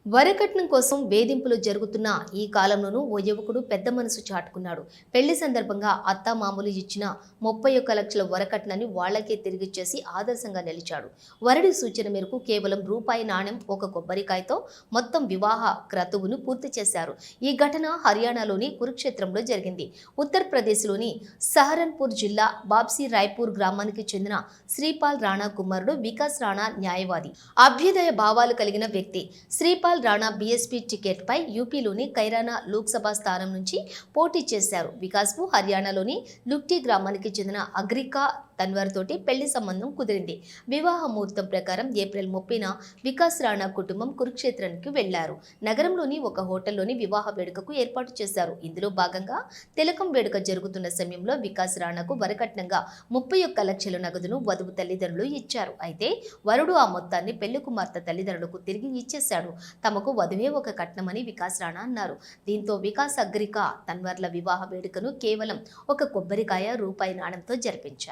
వరకట్నం కోసం వేధింపులు జరుగుతున్న ఈ కాలంలోనూ ఓ యువకుడు పెద్ద మనసు చాటుకున్నాడు. పెళ్లి సందర్భంగా అత్తామామలు ఇచ్చిన 31 లక్షల వరకట్నాన్ని వాళ్లకే తిరిగిచ్చేసి ఆదర్శంగా నిలిచాడు. వరుడి సూచన మేరకు కేవలం రూపాయి నాణెం, ఒక కొబ్బరికాయతో మొత్తం వివాహ క్రతువును పూర్తి చేశారు. ఈ ఘటన హర్యానాలోని కురుక్షేత్రంలో జరిగింది. ఉత్తరప్రదేశ్లోని సహరన్పూర్ జిల్లా బాబ్సీ రాయ్పూర్ గ్రామానికి చెందిన శ్రీపాల్ రాణా కుమారుడు వికాస్ రాణా న్యాయవాది, అభ్యుదయ భావాలు కలిగిన వ్యక్తి. శ్రీపాల్ రాణా బీఎస్పీ టికెట్ పై యూపీలోని కైరానా లోక్సభ స్థానం నుంచి పోటీ చేశారు. వికాస్ కు హర్యానాలోని లుక్టీ గ్రామానికి చెందిన అగ్రికా తన్వర్ తోటి పెళ్లి సంబంధం కుదిరింది. వివాహ ముహూర్తం ప్రకారం ఏప్రిల్ 30న వికాస్ రాణా కుటుంబం కురుక్షేత్రానికి వెళ్లారు. నగరంలోని ఒక హోటల్లోని వివాహ వేడుకకు ఏర్పాటు చేశారు. ఇందులో భాగంగా తిలకం వేడుక జరుగుతున్న సమయంలో వికాస్ రాణాకు వరకట్నంగా 31 లక్షల నగదును వధువు తల్లిదండ్రులు ఇచ్చారు. అయితే వరుడు ఆ మొత్తాన్ని పెళ్లి కుమార్తె తల్లిదండ్రులకు తిరిగి ఇచ్చేశాడు. తమకు వధువే ఒక కట్నమని వికాస్ రాణా అన్నారు. దీంతో వికాస్ అగ్రికా తన్వర్ల వివాహ వేడుకను కేవలం ఒక కొబ్బరికాయ, రూపాయి నాణెంతో జరిపించారు.